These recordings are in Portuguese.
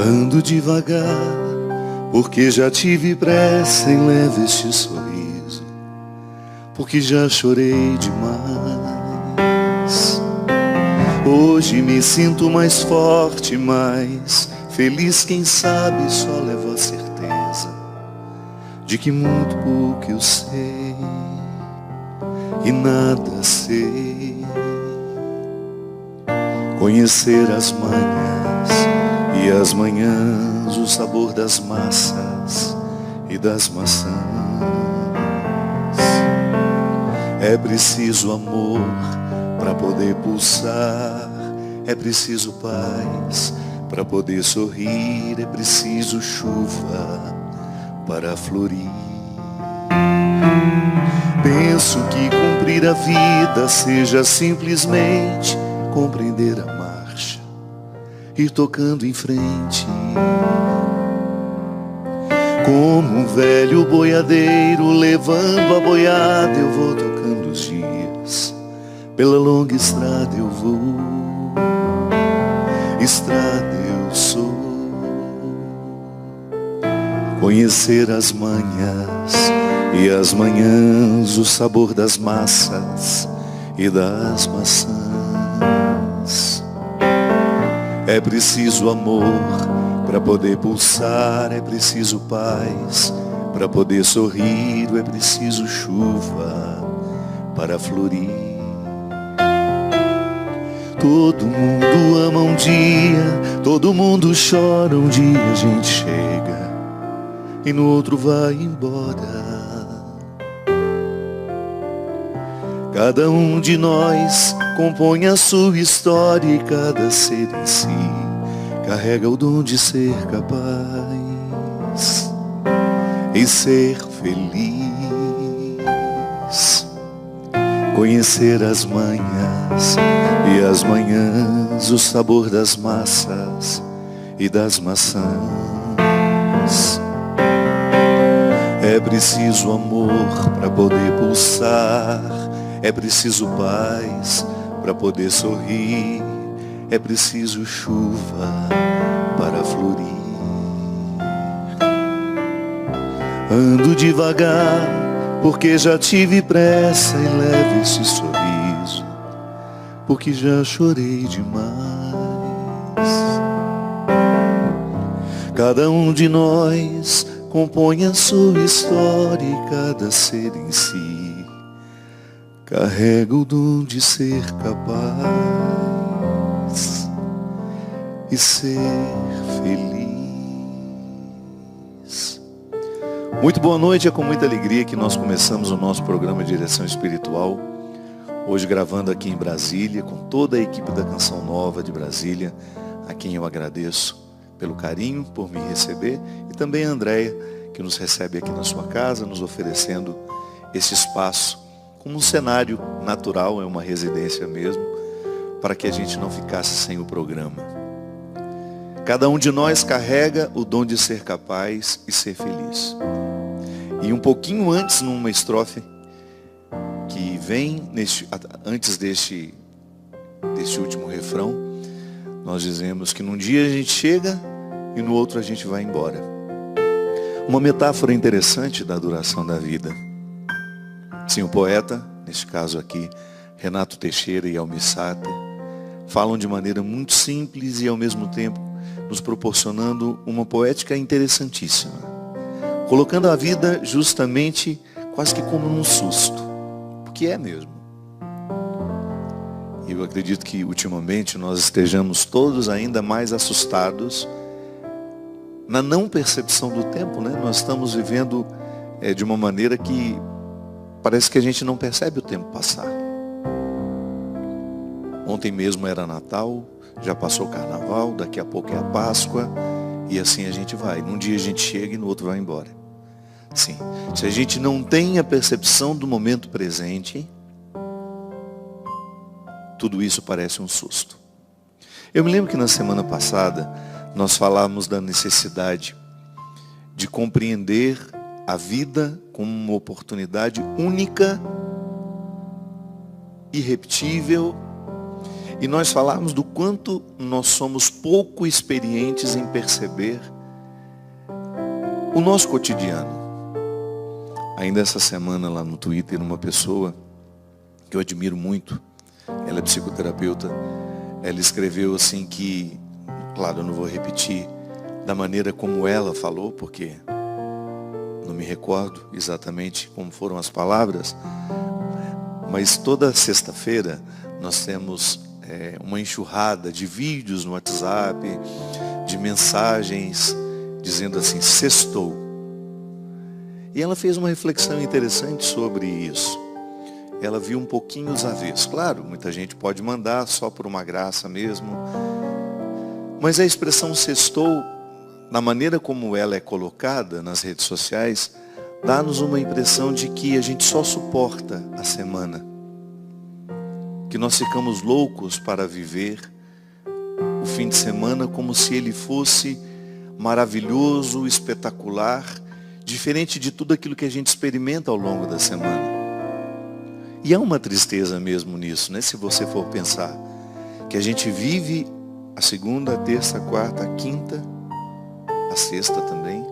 Ando devagar, porque já tive pressa em leve este sorriso, porque já chorei demais. Hoje me sinto mais forte, mais feliz, quem sabe só levo a certeza de que muito pouco eu sei e nada sei. Conhecer as manhas e as manhãs, o sabor das massas e das maçãs. É preciso amor para poder pulsar, é preciso paz para poder sorrir, é preciso chuva para florir. Penso que cumprir a vida seja simplesmente compreender a marcha, ir tocando em frente. Como um velho boiadeiro levando a boiada, eu vou tocando os dias. Pela longa estrada eu vou, estrada eu sou. Conhecer as manhas e as manhãs, o sabor das massas e das maçãs. É preciso amor para poder pulsar, é preciso paz para poder sorrir, é preciso chuva para florir. Todo mundo ama um dia, todo mundo chora um dia, a gente chega e no outro vai embora. Cada um de nós compõe a sua história e cada ser em si carrega o dom de ser capaz e ser feliz. Conhecer as manhas e as manhãs, o sabor das massas e das maçãs. É preciso amor para poder pulsar, é preciso paz para poder sorrir, é preciso chuva para florir. Ando devagar, porque já tive pressa em leve esse sorriso, porque já chorei demais. Cada um de nós compõe a sua história e cada ser em si carrega o dom de ser capaz e ser feliz. Muito boa noite, é com muita alegria que nós começamos o nosso programa Direção Espiritual. Hoje gravando aqui em Brasília, com toda a equipe da Canção Nova de Brasília, a quem eu agradeço pelo carinho, por me receber, e também a Andréia, que nos recebe aqui na sua casa, nos oferecendo esse espaço como um cenário natural, é uma residência mesmo, para que a gente não ficasse sem o programa. Cada um de nós carrega o dom de ser capaz e ser feliz. E um pouquinho antes, numa estrofe que vem antes deste último refrão, nós dizemos que num dia a gente chega e no outro a gente vai embora. Uma metáfora interessante da duração da vida. Sim, o poeta, neste caso aqui, Renato Teixeira e Almir Sater, falam de maneira muito simples e ao mesmo tempo nos proporcionando uma poética interessantíssima, colocando a vida justamente quase que como num susto, porque é mesmo. E eu acredito que ultimamente nós estejamos todos ainda mais assustados na não percepção do tempo, né? Nós estamos vivendo de uma maneira que parece que a gente não percebe o tempo passar. Ontem mesmo era Natal, já passou o Carnaval, daqui a pouco é a Páscoa, e assim a gente vai. Num dia a gente chega e no outro vai embora. Sim, se a gente não tem a percepção do momento presente, tudo isso parece um susto. Eu me lembro que na semana passada nós falamos da necessidade de compreender a vida como uma oportunidade única, irrepetível E nós falamos do quanto nós somos pouco experientes em perceber o nosso cotidiano. Ainda essa semana lá no Twitter, uma pessoa que eu admiro muito, ela é psicoterapeuta, ela escreveu assim que, claro, eu não vou repetir da maneira como ela falou, porque não me recordo exatamente como foram as palavras, mas toda sexta-feira nós temos uma enxurrada de vídeos no WhatsApp, de mensagens dizendo assim, sextou. E ela fez uma reflexão interessante sobre isso. Ela viu um pouquinho os avessos. Claro, muita gente pode mandar só por uma graça mesmo. Mas a expressão sextou, na maneira como ela é colocada nas redes sociais, dá-nos uma impressão de que a gente só suporta a semana. Que nós ficamos loucos para viver o fim de semana como se ele fosse maravilhoso, espetacular, diferente de tudo aquilo que a gente experimenta ao longo da semana. E há uma tristeza mesmo nisso, né? Se você for pensar que a gente vive a segunda, a terça, a quarta, a quinta, a sexta também,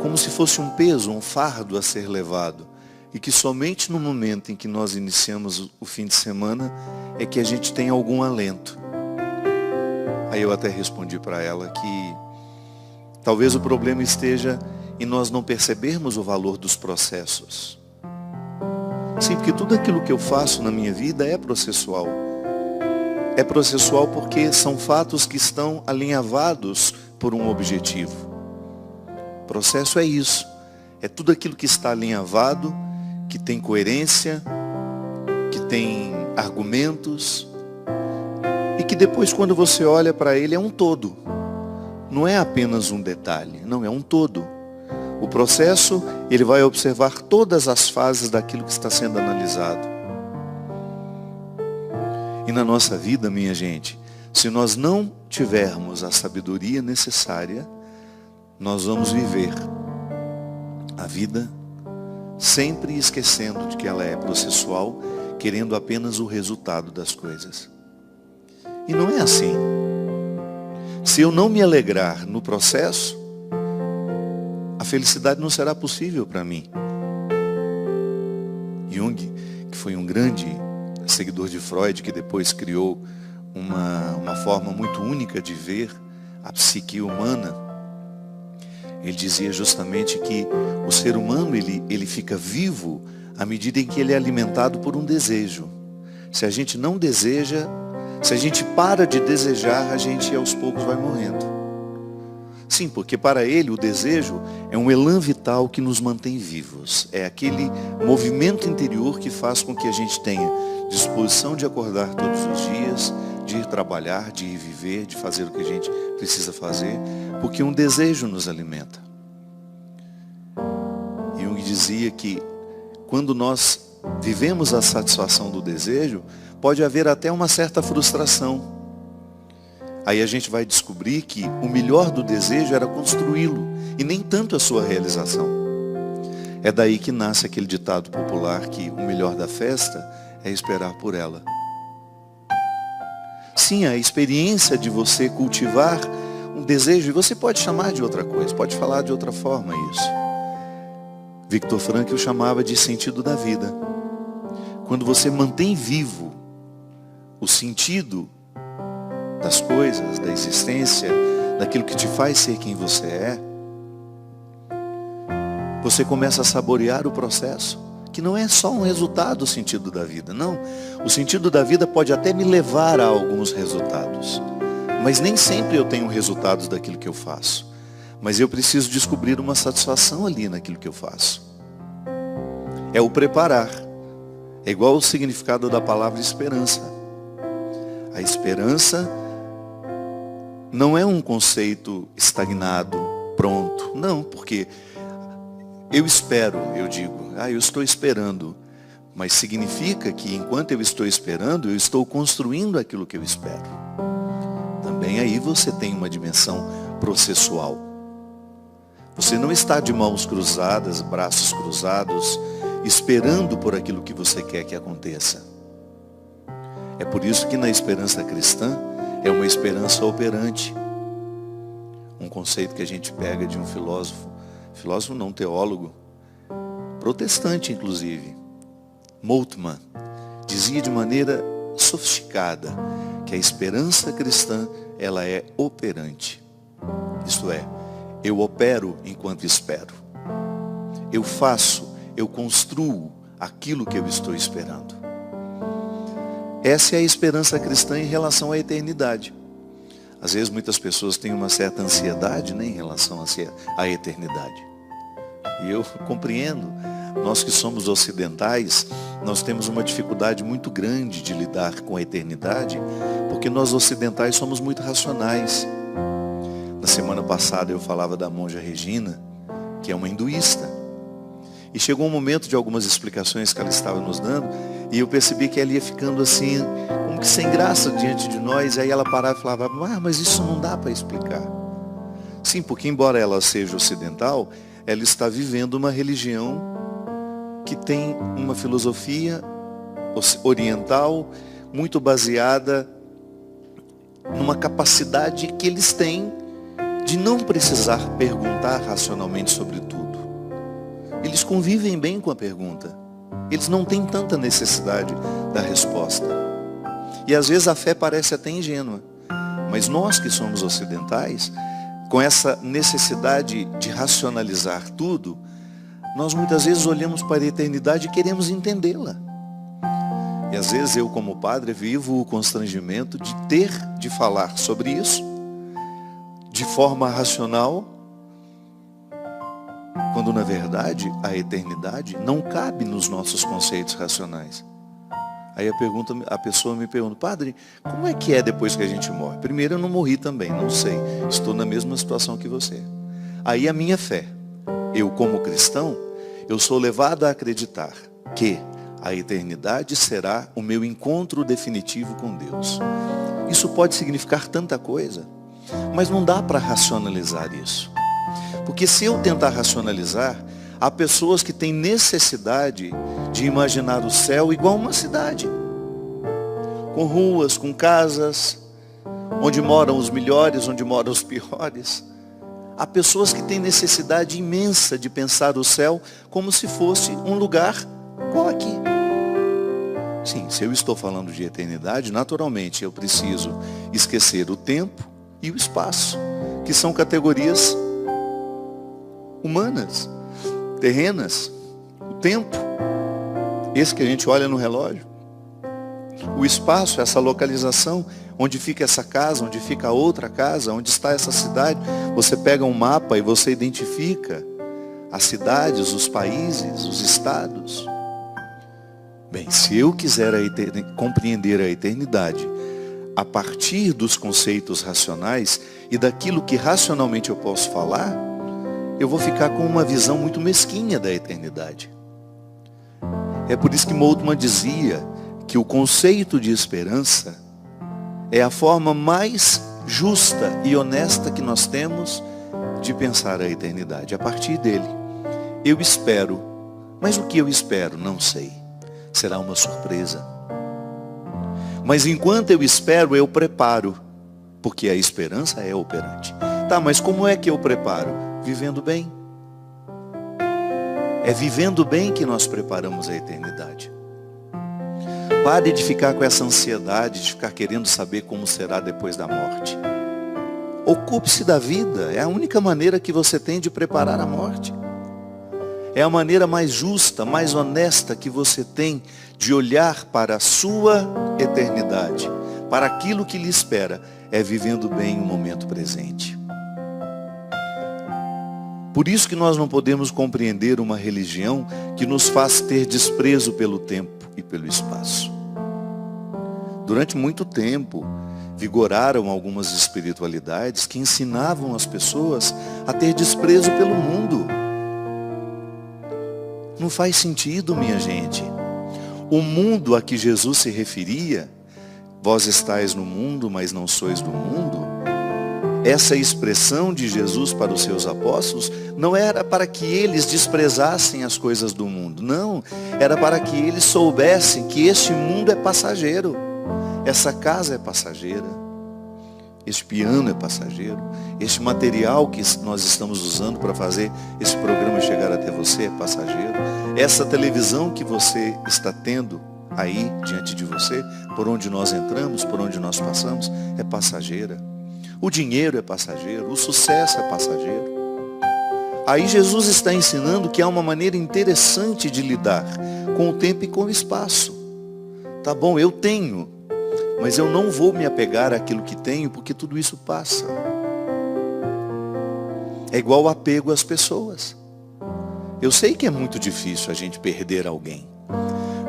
como se fosse um peso, um fardo a ser levado. E que somente no momento em que nós iniciamos o fim de semana é que a gente tem algum alento. Aí eu até respondi para ela que talvez o problema esteja em nós não percebermos o valor dos processos. Sim, porque tudo aquilo que eu faço na minha vida é processual. É processual porque são fatos que estão alinhavados por um objetivo. Processo é isso. É tudo aquilo que está alinhavado, que tem coerência, que tem argumentos, e que depois quando você olha para ele é um todo. Não é apenas um detalhe, não, é um todo. O processo, ele vai observar todas as fases daquilo que está sendo analisado. E na nossa vida, minha gente, se nós não tivermos a sabedoria necessária, nós vamos viver a vida sempre esquecendo de que ela é processual, querendo apenas o resultado das coisas. E não é assim. Se eu não me alegrar no processo, a felicidade não será possível para mim. Jung, que foi um grande seguidor de Freud, que depois criou uma forma muito única de ver a psique humana, ele dizia justamente que o ser humano ele fica vivo à medida em que ele é alimentado por um desejo. Se a gente não deseja, se a gente para de desejar, a gente aos poucos vai morrendo. Sim, porque para ele o desejo é um elan vital que nos mantém vivos. É aquele movimento interior que faz com que a gente tenha disposição de acordar todos os dias, de ir trabalhar, de ir viver, de fazer o que a gente precisa fazer, porque um desejo nos alimenta. Jung dizia que quando nós vivemos a satisfação do desejo, pode haver até uma certa frustração. Aí a gente vai descobrir que o melhor do desejo era construí-lo, e nem tanto a sua realização. É daí que nasce aquele ditado popular que o melhor da festa é esperar por ela. Sim, a experiência de você cultivar um desejo, e você pode chamar de outra coisa, pode falar de outra forma isso. Viktor Frankl chamava de sentido da vida. Quando você mantém vivo o sentido das coisas, da existência, daquilo que te faz ser quem você é, você começa a saborear o processo, que não é só um resultado do sentido da vida, não. O sentido da vida pode até me levar a alguns resultados, mas nem sempre eu tenho resultados daquilo que eu faço. Mas eu preciso descobrir uma satisfação ali naquilo que eu faço. É o preparar. É igual o significado da palavra esperança. A esperança não é um conceito estagnado, pronto. Não, porque eu espero, eu digo, eu estou esperando. Mas significa que enquanto eu estou esperando, eu estou construindo aquilo que eu espero. Também aí você tem uma dimensão processual. Você não está de mãos cruzadas, braços cruzados, esperando por aquilo que você quer que aconteça. É por isso que na esperança cristã é uma esperança operante. Um conceito que a gente pega de um filósofo não, teólogo, protestante inclusive, Moltmann, dizia de maneira sofisticada que a esperança cristã, ela é operante. Isto é, eu opero enquanto espero. Eu faço, eu construo aquilo que eu estou esperando. Essa é a esperança cristã em relação à eternidade. Às vezes muitas pessoas têm uma certa ansiedade, né, em relação à eternidade. E eu compreendo. Nós que somos ocidentais, nós temos uma dificuldade muito grande de lidar com a eternidade, porque nós ocidentais somos muito racionais. Na semana passada eu falava da monja Regina, que é uma hinduísta. E chegou um momento de algumas explicações que ela estava nos dando, e eu percebi que ela ia ficando assim, como que sem graça diante de nós, e aí ela parava e falava, mas isso não dá para explicar. Sim, porque embora ela seja ocidental, ela está vivendo uma religião que tem uma filosofia oriental muito baseada numa capacidade que eles têm de não precisar perguntar racionalmente sobre tudo. Eles convivem bem com a pergunta. Eles não têm tanta necessidade da resposta. E às vezes a fé parece até ingênua. Mas nós que somos ocidentais, com essa necessidade de racionalizar tudo, nós muitas vezes olhamos para a eternidade e queremos entendê-la. E às vezes eu, como padre, vivo o constrangimento de ter de falar sobre isso de forma racional, quando na verdade a eternidade não cabe nos nossos conceitos racionais. Aí a pessoa me pergunta, padre, como é que é depois que a gente morre? Primeiro, eu não morri também, não sei, estou na mesma situação que você. Aí a minha fé, eu como cristão, eu sou levado a acreditar que a eternidade será o meu encontro definitivo com Deus. Isso pode significar tanta coisa, mas não dá para racionalizar isso. Porque se eu tentar racionalizar, há pessoas que têm necessidade de imaginar o céu igual uma cidade. Com ruas, com casas, onde moram os melhores, onde moram os piores. Há pessoas que têm necessidade imensa de pensar o céu como se fosse um lugar igual aqui. Sim, se eu estou falando de eternidade, naturalmente eu preciso esquecer o tempo e o espaço, que são categorias humanas, terrenas. O tempo, esse que a gente olha no relógio. O espaço, essa localização, onde fica essa casa, onde fica a outra casa, onde está essa cidade. Você pega um mapa e você identifica as cidades, os países, os estados. Bem, se eu quiser compreender a eternidade a partir dos conceitos racionais e daquilo que racionalmente eu posso falar, eu vou ficar com uma visão muito mesquinha da eternidade. É por isso que Moltmann dizia que o conceito de esperança é a forma mais justa e honesta que nós temos de pensar a eternidade. A partir dele, eu espero, mas o que eu espero? Não sei. Será uma surpresa. Mas enquanto eu espero, eu preparo, porque a esperança é operante. Tá, mas como é que eu preparo? Vivendo bem. É vivendo bem que nós preparamos a eternidade. Pare de ficar com essa ansiedade, de ficar querendo saber como será depois da morte. Ocupe-se da vida, é a única maneira que você tem de preparar a morte. É a maneira mais justa, mais honesta que você tem de olhar para a sua eternidade, para aquilo que lhe espera, é vivendo bem o momento presente. Por isso que nós não podemos compreender uma religião que nos faz ter desprezo pelo tempo e pelo espaço. Durante muito tempo, vigoraram algumas espiritualidades que ensinavam as pessoas a ter desprezo pelo mundo. Não faz sentido, minha gente. O mundo a que Jesus se referia, vós estáis no mundo, mas não sois do mundo, essa expressão de Jesus para os seus apóstolos não era para que eles desprezassem as coisas do mundo. Não, era para que eles soubessem que este mundo é passageiro. essa casa é passageira. Este piano é passageiro. Este material que nós estamos usando para fazer esse programa chegar até você é passageiro. Essa televisão que você está tendo aí diante de você, por onde nós entramos, por onde nós passamos, é passageira. O dinheiro é passageiro, o sucesso é passageiro. Aí Jesus está ensinando que há uma maneira interessante de lidar com o tempo e com o espaço. Tá bom, eu tenho, mas eu não vou me apegar àquilo que tenho, porque tudo isso passa. É igual o apego às pessoas. Eu sei que é muito difícil a gente perder alguém,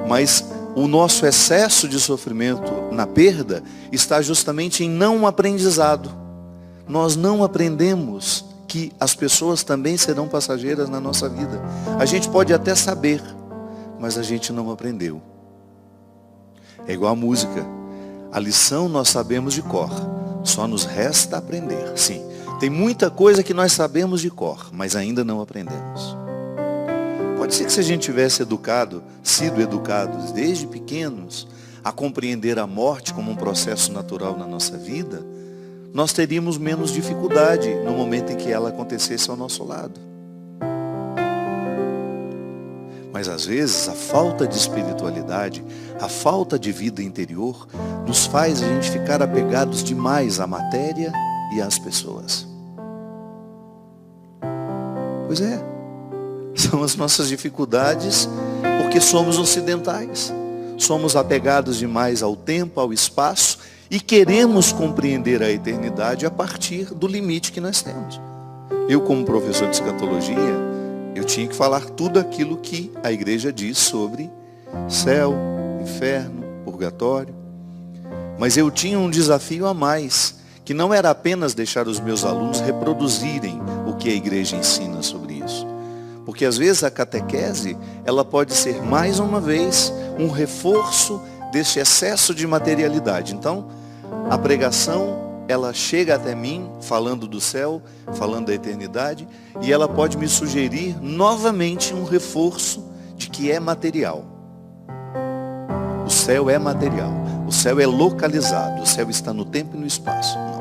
mas o nosso excesso de sofrimento na perda está justamente em não aprendizado. Nós não aprendemos que as pessoas também serão passageiras na nossa vida. A gente pode até saber, mas a gente não aprendeu. É igual a música. A lição nós sabemos de cor, só nos resta aprender. Sim, tem muita coisa que nós sabemos de cor, mas ainda não aprendemos. Pode ser que se a gente tivesse sido educados desde pequenos a compreender a morte como um processo natural na nossa vida, nós teríamos menos dificuldade no momento em que ela acontecesse ao nosso lado. Mas às vezes a falta de espiritualidade, a falta de vida interior, nos faz a gente ficar apegados demais à matéria e às pessoas. Pois é, são as nossas dificuldades porque somos ocidentais. Somos apegados demais ao tempo, ao espaço e queremos compreender a eternidade a partir do limite que nós temos. Eu, como professor de escatologia, eu tinha que falar tudo aquilo que a igreja diz sobre céu, inferno, purgatório. Mas eu tinha um desafio a mais, que não era apenas deixar os meus alunos reproduzirem o que a igreja ensina sobre isso. Porque às vezes a catequese, ela pode ser mais uma vez um reforço desse excesso de materialidade. Então, a pregação, ela chega até mim, falando do céu, falando da eternidade, e ela pode me sugerir novamente um reforço de que é material. O céu é material, o céu é localizado, o céu está no tempo e no espaço. Não.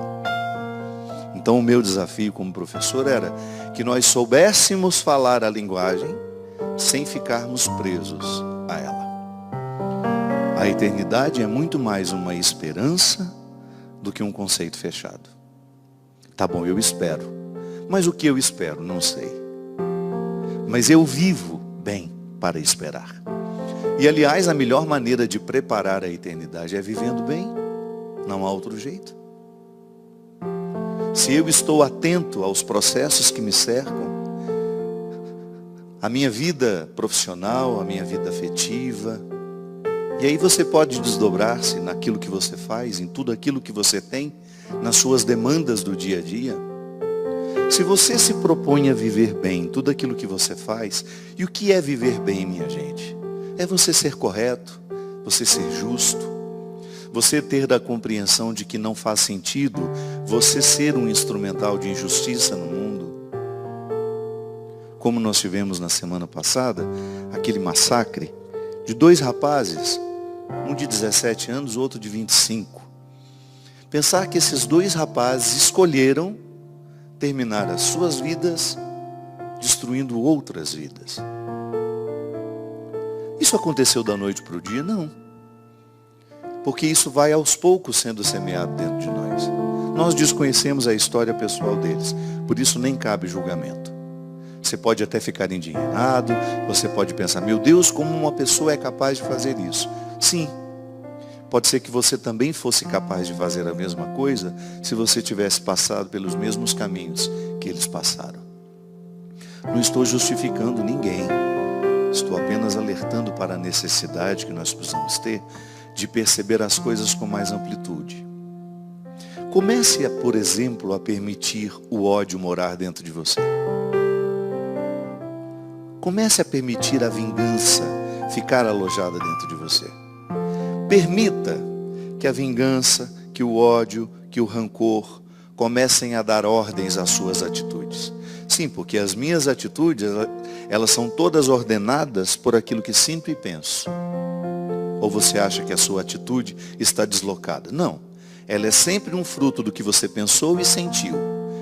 Então o meu desafio como professor era que nós soubéssemos falar a linguagem sem ficarmos presos a ela. A eternidade é muito mais uma esperança do que um conceito fechado. Tá bom, eu espero. Mas o que eu espero? Não sei. Mas eu vivo bem para esperar. E aliás, a melhor maneira de preparar a eternidade é vivendo bem. Não há outro jeito. Se eu estou atento aos processos que me cercam, a minha vida profissional, a minha vida afetiva, e aí você pode desdobrar-se naquilo que você faz, em tudo aquilo que você tem, nas suas demandas do dia a dia. Se você se propõe a viver bem tudo aquilo que você faz, e o que é viver bem, minha gente? É você ser correto, você ser justo, você ter da compreensão de que não faz sentido você ser um instrumental de injustiça no mundo. Como nós tivemos na semana passada, aquele massacre de 2 rapazes, um de 17 anos, o outro de 25. Pensar que esses 2 rapazes escolheram terminar as suas vidas destruindo outras vidas. Isso aconteceu da noite para o dia? Não. Porque isso vai aos poucos sendo semeado dentro de nós. Nós desconhecemos a história pessoal deles, por isso nem cabe julgamento. Você pode até ficar endinheirado, você pode pensar, meu Deus, como uma pessoa é capaz de fazer isso? Sim, pode ser que você também fosse capaz de fazer a mesma coisa se você tivesse passado pelos mesmos caminhos que eles passaram. Não estou justificando ninguém, estou apenas alertando para a necessidade que nós precisamos ter de perceber as coisas com mais amplitude. Comece, por exemplo, a permitir o ódio morar dentro de você. Comece a permitir a vingança ficar alojada dentro de você. Permita que a vingança, que o ódio, que o rancor comecem a dar ordens às suas atitudes. Sim, porque as minhas atitudes, elas são todas ordenadas por aquilo que sinto e penso. Ou você acha que a sua atitude está deslocada? Não. Ela é sempre um fruto do que você pensou e sentiu.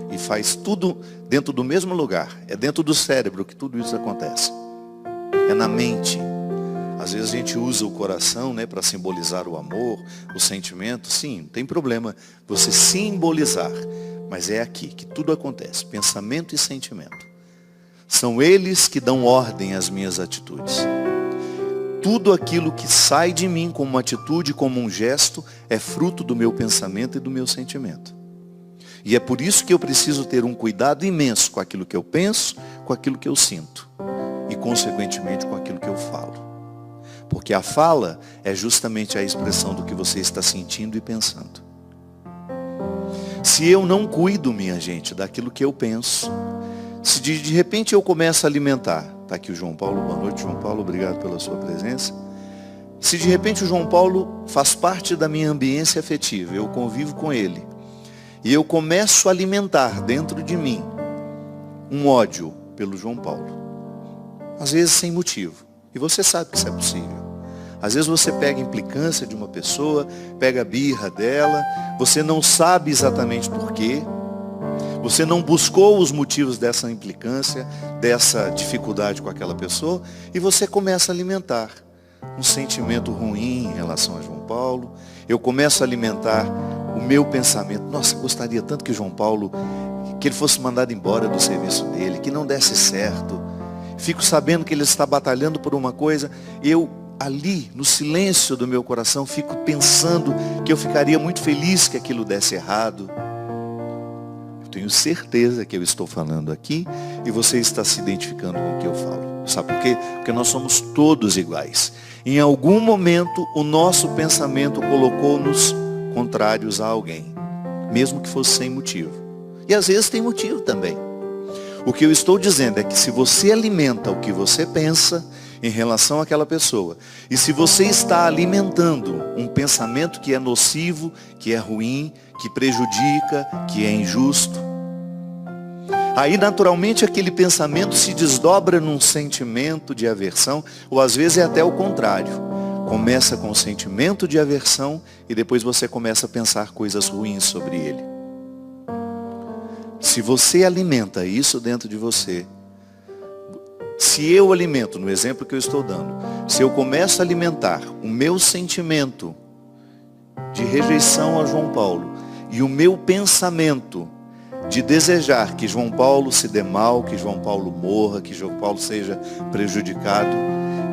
E faz tudo dentro do mesmo lugar. É dentro do cérebro que tudo isso acontece. É na mente. Às vezes a gente usa o coração, né, para simbolizar o amor, o sentimento. Sim, não tem problema você simbolizar. Mas é aqui que tudo acontece. Pensamento e sentimento. São eles que dão ordem às minhas atitudes. Tudo aquilo que sai de mim como uma atitude, como um gesto, é fruto do meu pensamento e do meu sentimento. E é por isso que eu preciso ter um cuidado imenso com aquilo que eu penso, com aquilo que eu sinto. E, consequentemente, com aquilo que eu falo. Porque a fala é justamente a expressão do que você está sentindo e pensando. Se eu não cuido, minha gente, daquilo que eu penso, se de repente eu começo a alimentar, está aqui o João Paulo, boa noite João Paulo, obrigado pela sua presença. Se de repente o João Paulo faz parte da minha ambiência afetiva, eu convivo com ele, e eu começo a alimentar dentro de mim um ódio pelo João Paulo, às vezes sem motivo, e você sabe que isso é possível. Às vezes você pega a implicância de uma pessoa, pega a birra dela, você não sabe exatamente porquê, você não buscou os motivos dessa implicância, dessa dificuldade com aquela pessoa, e você começa a alimentar um sentimento ruim em relação a João Paulo. Eu começo a alimentar o meu pensamento. Nossa, eu gostaria tanto que o João Paulo, que ele fosse mandado embora do serviço dele, que não desse certo. Fico sabendo que ele está batalhando por uma coisa, eu ali, no silêncio do meu coração, fico pensando que eu ficaria muito feliz que aquilo desse errado. Tenho certeza que eu estou falando aqui e você está se identificando com o que eu falo. Sabe por quê? Porque nós somos todos iguais. Em algum momento o nosso pensamento colocou-nos contrários a alguém, mesmo que fosse sem motivo. E às vezes tem motivo também. O que eu estou dizendo é que se você alimenta o que você pensa em relação àquela pessoa, e se você está alimentando um pensamento que é nocivo, que é ruim, que prejudica, que é injusto, aí naturalmente aquele pensamento se desdobra num sentimento de aversão, ou às vezes é até o contrário. Começa com o sentimento de aversão e depois você começa a pensar coisas ruins sobre ele. Se você alimenta isso dentro de você, se eu alimento, no exemplo que eu estou dando, se eu começo a alimentar o meu sentimento de rejeição a João Paulo e o meu pensamento de desejar que João Paulo se dê mal, que João Paulo morra, que João Paulo seja prejudicado,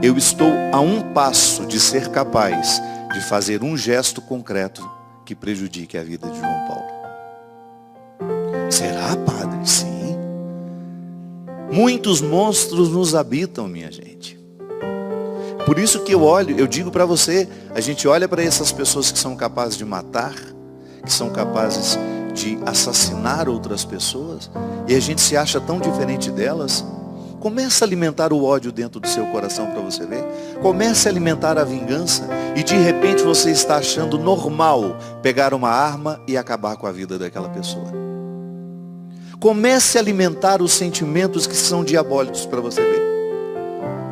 eu estou a um passo de ser capaz de fazer um gesto concreto que prejudique a vida de João Paulo. Será, padre? Sim. Muitos monstros nos habitam, minha gente. Por isso que eu digo para você, a gente olha para essas pessoas que são capazes de matar, que são capazes de assassinar outras pessoas, e a gente se acha tão diferente delas. Começa a alimentar o ódio dentro do seu coração para você ver. Comece a alimentar a vingança, e de repente você está achando normal pegar uma arma e acabar com a vida daquela pessoa. Comece a alimentar os sentimentos que são diabólicos para você ver.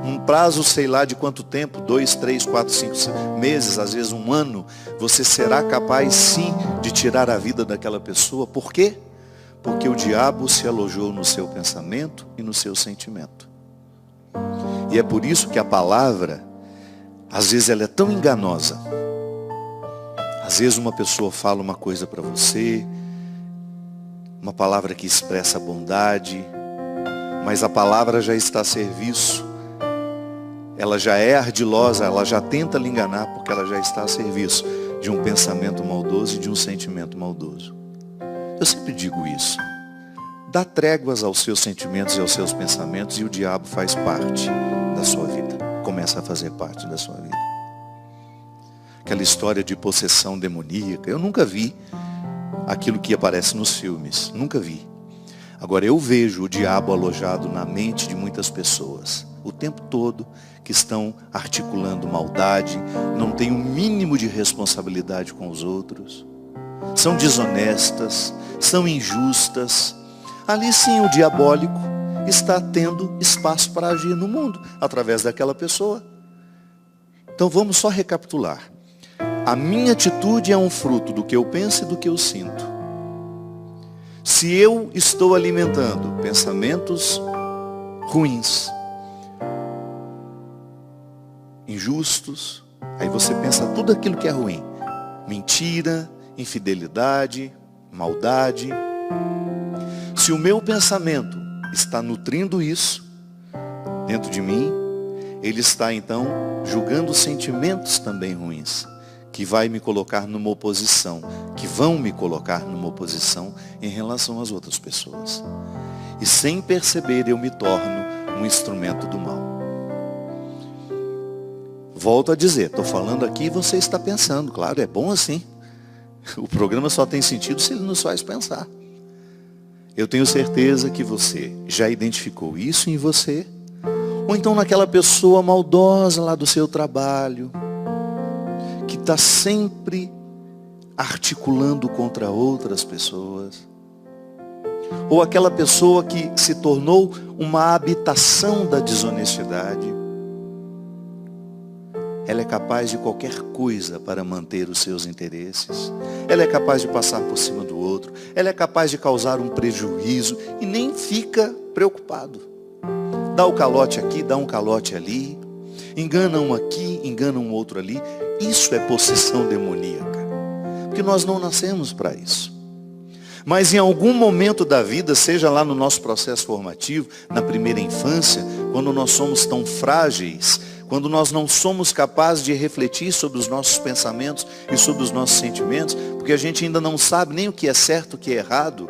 Um prazo, sei lá de quanto tempo, 2, 3, 4, 5 meses, às vezes um ano, você será capaz sim de tirar a vida daquela pessoa. Por quê? Porque o diabo se alojou no seu pensamento e no seu sentimento. E é por isso que a palavra, às vezes ela é tão enganosa. Às vezes uma pessoa fala uma coisa para você, uma palavra que expressa bondade, mas a palavra já está a serviço. Ela já é ardilosa, ela já tenta lhe enganar, porque ela já está a serviço de um pensamento maldoso e de um sentimento maldoso. Eu sempre digo isso. Dá tréguas aos seus sentimentos e aos seus pensamentos, e o diabo faz parte da sua vida. Começa a fazer parte da sua vida. Aquela história de possessão demoníaca, eu nunca vi aquilo que aparece nos filmes. Nunca vi. Agora eu vejo o diabo alojado na mente de muitas pessoas, o tempo todo, que estão articulando maldade, não têm o mínimo de responsabilidade com os outros, são desonestas, são injustas. Ali sim o diabólico está tendo espaço para agir no mundo, através daquela pessoa. Então vamos só recapitular. A minha atitude é um fruto do que eu penso e do que eu sinto. Se eu estou alimentando pensamentos ruins, injustos, aí você pensa tudo aquilo que é ruim. Mentira, infidelidade, maldade. Se o meu pensamento está nutrindo isso dentro de mim, ele está então julgando sentimentos também ruins, que vai me colocar numa oposição, que vão me colocar numa oposição em relação às outras pessoas. E sem perceber eu me torno um instrumento do mal. Volto a dizer, estou falando aqui e você está pensando, claro, é bom assim. O programa só tem sentido se ele nos faz pensar. Eu tenho certeza que você já identificou isso em você, ou então naquela pessoa maldosa lá do seu trabalho, que está sempre articulando contra outras pessoas, ou aquela pessoa que se tornou uma habitação da desonestidade. Ela é capaz de qualquer coisa para manter os seus interesses. Ela é capaz de passar por cima do outro. Ela é capaz de causar um prejuízo e nem fica preocupado. Dá o calote aqui, dá um calote ali. Engana um aqui, engana um outro ali. Isso é possessão demoníaca. Porque nós não nascemos para isso. Mas em algum momento da vida, seja lá no nosso processo formativo, na primeira infância, quando nós somos tão frágeis, quando nós não somos capazes de refletir sobre os nossos pensamentos e sobre os nossos sentimentos, porque a gente ainda não sabe nem o que é certo e o que é errado,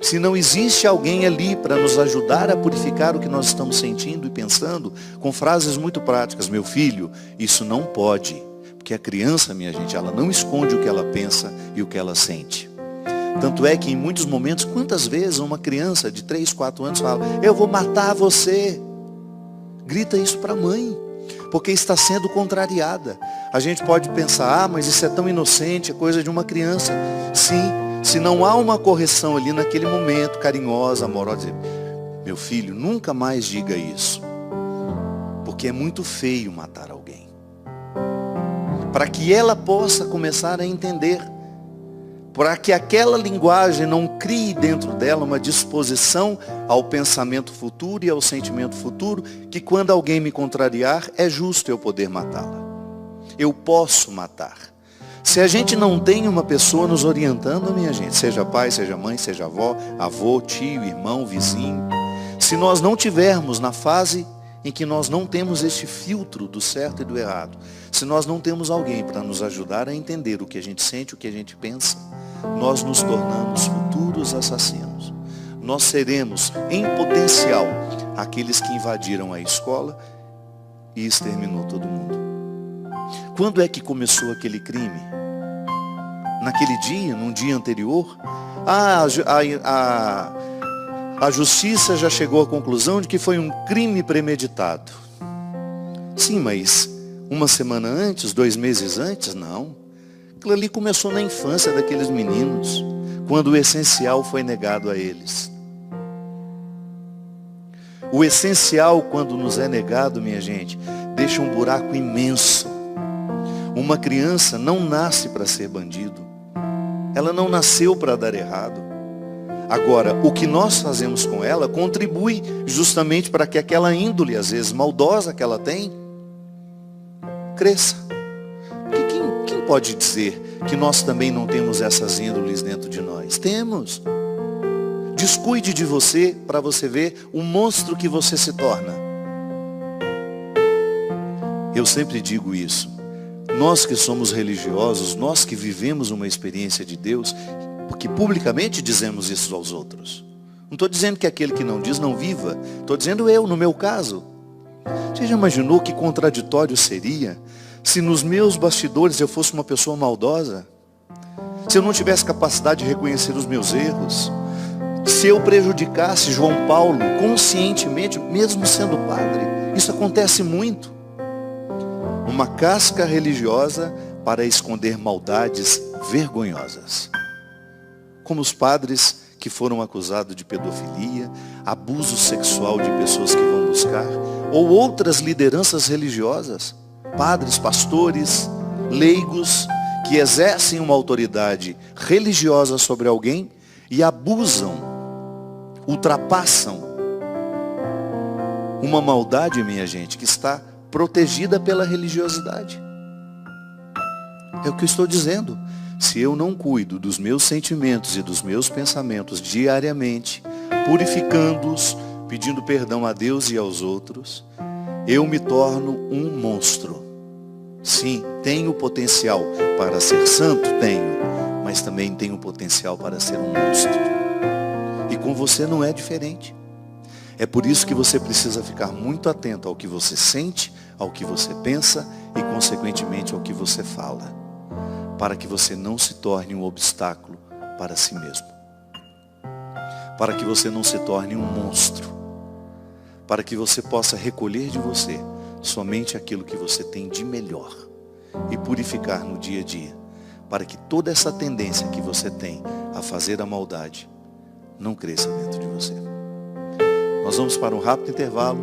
se não existe alguém ali para nos ajudar a purificar o que nós estamos sentindo e pensando, com frases muito práticas: meu filho, isso não pode, porque a criança, minha gente, ela não esconde o que ela pensa e o que ela sente. Tanto é que em muitos momentos, quantas vezes uma criança de 3, 4 anos fala: eu vou matar você. Grita isso para a mãe, porque está sendo contrariada. A gente pode pensar: mas isso é tão inocente, é coisa de uma criança. Sim, se não há uma correção ali naquele momento, carinhosa, amorosa, dizer: meu filho, nunca mais diga isso, porque é muito feio matar alguém. Para que ela possa começar a entender, para que aquela linguagem não crie dentro dela uma disposição ao pensamento futuro e ao sentimento futuro, que quando alguém me contrariar, é justo eu poder matá-la. Eu posso matar. Se a gente não tem uma pessoa nos orientando, minha gente, seja pai, seja mãe, seja avó, avô, tio, irmão, vizinho, se nós não tivermos na fase em que nós não temos este filtro do certo e do errado, se nós não temos alguém para nos ajudar a entender o que a gente sente, o que a gente pensa, nós nos tornamos futuros assassinos. Nós seremos, em potencial, aqueles que invadiram a escola e exterminou todo mundo. Quando é que começou aquele crime? Naquele dia, num dia anterior? A justiça já chegou à conclusão de que foi um crime premeditado. Sim, mas uma semana antes, 2 meses antes, não. Aquilo ali começou na infância daqueles meninos, quando o essencial foi negado a eles. O essencial, quando nos é negado, minha gente, deixa um buraco imenso. Uma criança não nasce para ser bandido. Ela não nasceu para dar errado. Agora, o que nós fazemos com ela contribui justamente para que aquela índole, às vezes maldosa que ela tem, cresça. Porque quem pode dizer que nós também não temos essas índoles dentro de nós? Temos. Descuide de você para você ver o monstro que você se torna. Eu sempre digo isso. Nós que somos religiosos, nós que vivemos uma experiência de Deus, porque publicamente dizemos isso aos outros. Não estou dizendo que aquele que não diz não viva. Estou dizendo eu, no meu caso. Você já imaginou que contraditório seria se nos meus bastidores eu fosse uma pessoa maldosa? Se eu não tivesse capacidade de reconhecer os meus erros? Se eu prejudicasse João Paulo conscientemente, mesmo sendo padre? Isso acontece muito. Uma casca religiosa para esconder maldades vergonhosas. Como os padres que foram acusados de pedofilia, abuso sexual de pessoas que vão buscar, ou outras lideranças religiosas. padres, pastores, leigos, que exercem uma autoridade religiosa sobre alguém e abusam, ultrapassam uma maldade, minha gente, que está protegida pela religiosidade. É o que eu estou dizendo. Se eu não cuido dos meus sentimentos e dos meus pensamentos diariamente, purificando-os, pedindo perdão a Deus e aos outros, eu me torno um monstro. Sim, tenho potencial para ser santo? Tenho. Mas também tenho potencial para ser um monstro. E com você não é diferente. É por isso que você precisa ficar muito atento ao que você sente, ao que você pensa e, consequentemente, ao que você fala, para que você não se torne um obstáculo para si mesmo, para que você não se torne um monstro, para que você possa recolher de você somente aquilo que você tem de melhor e purificar no dia a dia, para que toda essa tendência que você tem a fazer a maldade não cresça dentro de você. Nós vamos para um rápido intervalo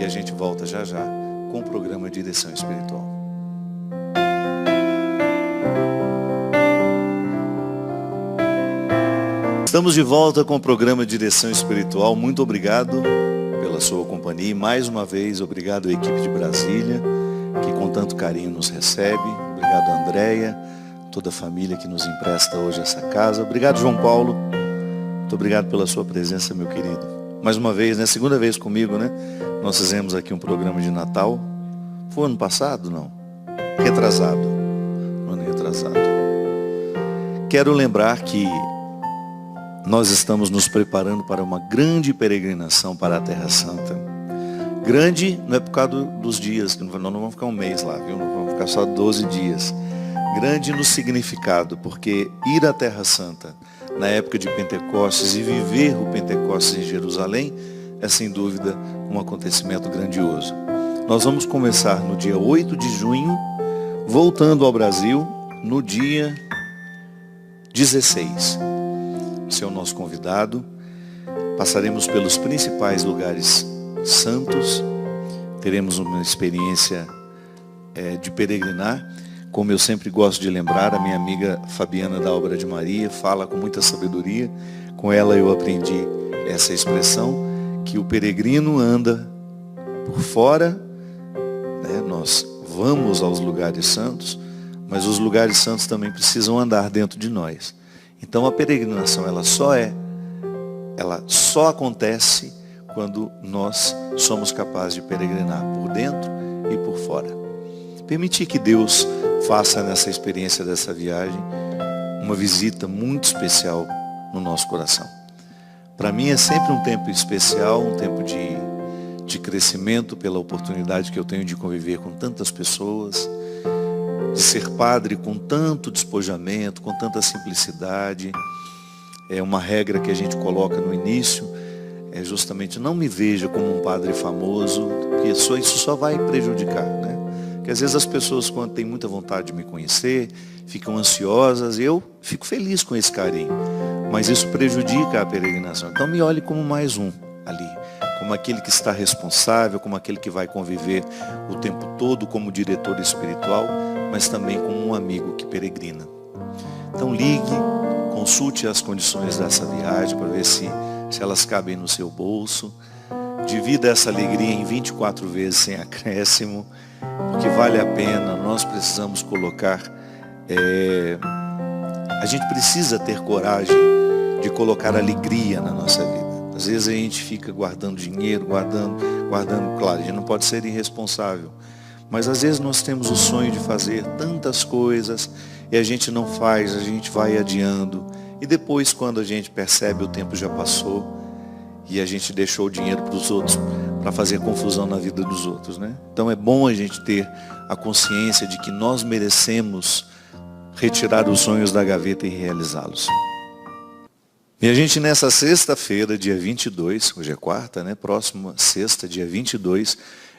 e a gente volta já já com o programa Direção Espiritual. Estamos de volta com o programa Direção Espiritual. Muito obrigado pela sua companhia. E mais uma vez, obrigado à equipe de Brasília, que com tanto carinho nos recebe. Obrigado a Andréia, toda a família que nos empresta hoje essa casa. Obrigado, João Paulo. Muito obrigado pela sua presença, meu querido. Mais uma vez, né? Segunda vez comigo, né? Nós fizemos aqui um programa de Natal. Foi ano passado, não? Retrasado. Ano retrasado. Quero lembrar que nós estamos nos preparando para uma grande peregrinação para a Terra Santa. Grande não é por causa dos dias, que nós não vamos ficar um mês lá, viu? Não vamos ficar só 12 dias. Grande no significado, porque ir à Terra Santa na época de Pentecostes e viver o Pentecostes em Jerusalém é sem dúvida um acontecimento grandioso. Nós vamos começar no dia 8 de junho, voltando ao Brasil no dia 16. Você é o nosso convidado. Passaremos pelos principais lugares santos, teremos uma experiência de peregrinar. Como eu sempre gosto de lembrar, a minha amiga Fabiana da Obra de Maria fala com muita sabedoria. Com ela eu aprendi essa expressão, que o peregrino anda por fora, né? Nós vamos aos lugares santos, mas os lugares santos também precisam andar dentro de nós. Então a peregrinação ela só acontece quando nós somos capazes de peregrinar por dentro e por fora. Permitir que Deus faça nessa experiência dessa viagem uma visita muito especial no nosso coração. Para mim é sempre um tempo especial, um tempo de crescimento pela oportunidade que eu tenho de conviver com tantas pessoas, de ser padre com tanto despojamento, com tanta simplicidade. É uma regra que a gente coloca no início, é justamente não me veja como um padre famoso, porque isso só vai prejudicar, né? Porque às vezes as pessoas, quando têm muita vontade de me conhecer, ficam ansiosas, e eu fico feliz com esse carinho, mas isso prejudica a peregrinação. Então me olhe como mais um ali, como aquele que está responsável, como aquele que vai conviver o tempo todo como diretor espiritual, mas também como um amigo que peregrina. Então ligue, consulte as condições dessa viagem para ver se elas cabem no seu bolso. Divida essa alegria em 24 vezes sem acréscimo, porque vale a pena. Nós precisamos colocar, a gente precisa ter coragem de colocar alegria na nossa vida. Às vezes a gente fica guardando dinheiro, guardando, claro, a gente não pode ser irresponsável, mas às vezes nós temos o sonho de fazer tantas coisas e a gente não faz, a gente vai adiando, e depois quando a gente percebe o tempo já passou e a gente deixou o dinheiro para os outros, para fazer confusão na vida dos outros, né? Então é bom a gente ter a consciência de que nós merecemos retirar os sonhos da gaveta e realizá-los. E a gente nessa sexta-feira, dia 22, hoje é quarta, né? Próxima sexta, dia 22,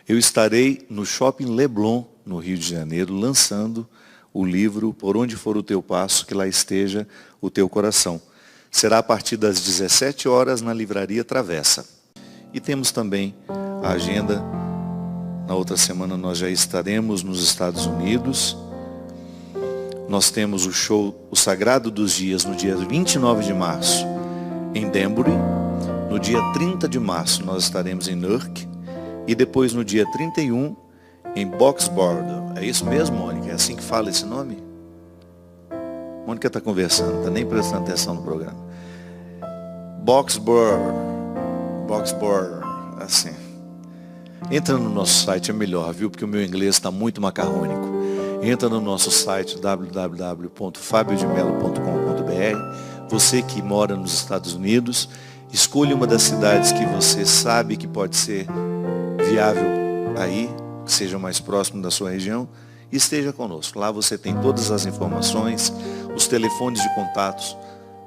eu estarei no Shopping Leblon, no Rio de Janeiro, lançando o livro Por Onde For o Teu Passo, que lá esteja o teu coração. Será a partir das 17 horas na Livraria Travessa. E temos também a agenda Na outra semana nós já estaremos nos Estados Unidos. Nós temos o show O Sagrado dos Dias no dia 29 de março em Danbury. No dia 30 de março nós estaremos em Newark. E depois no dia 31 em Boxborough. É isso mesmo, Mônica? É assim que fala esse nome? Mônica está conversando, não está nem prestando atenção no programa. Boxborough, assim. Entra no nosso site, é melhor, viu? Porque o meu inglês está muito macarrônico. Entra no nosso site www.fabiodemelo.com.br. Você que mora nos Estados Unidos, escolha uma das cidades que você sabe que pode ser viável aí, que seja mais próximo da sua região, e esteja conosco. Lá você tem todas as informações, os telefones de contatos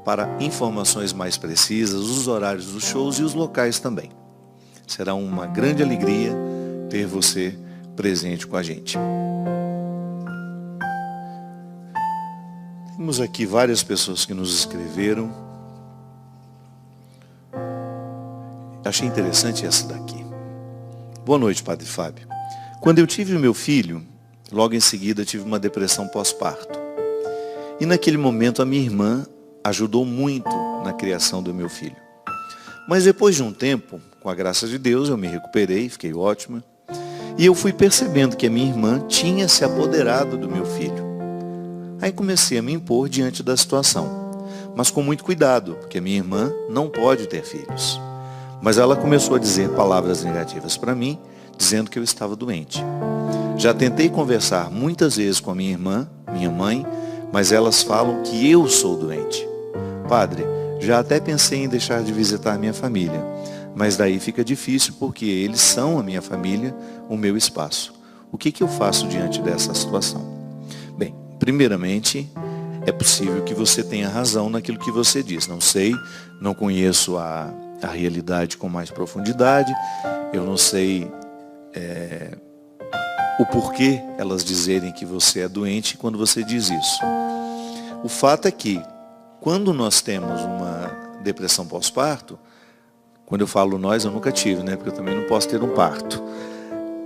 para informações mais precisas, os horários dos shows e os locais também. Será uma grande alegria ter você presente com a gente. Temos aqui várias pessoas que nos escreveram. Achei interessante essa daqui. Boa noite, Padre Fábio. Quando eu tive o meu filho, logo em seguida tive uma depressão pós-parto. E naquele momento a minha irmã ajudou muito na criação do meu filho. Mas depois de um tempo, com a graça de Deus, eu me recuperei, fiquei ótima. E eu fui percebendo que a minha irmã tinha se apoderado do meu filho. Aí comecei a me impor diante da situação. Mas com muito cuidado, porque a minha irmã não pode ter filhos. Mas ela começou a dizer palavras negativas para mim, dizendo que eu estava doente. Já tentei conversar muitas vezes com a minha irmã, minha mãe, mas elas falam que eu sou doente. Padre, já até pensei em deixar de visitar minha família, mas daí fica difícil porque eles são a minha família, o meu espaço. O que eu faço diante dessa situação? Bem, primeiramente, é possível que você tenha razão naquilo que você diz. Não sei, não conheço a realidade com mais profundidade, eu não sei o porquê elas dizerem que você é doente quando você diz isso. O fato é que, quando nós temos uma depressão pós-parto, quando eu falo nós, eu nunca tive, né? Porque eu também não posso ter um parto.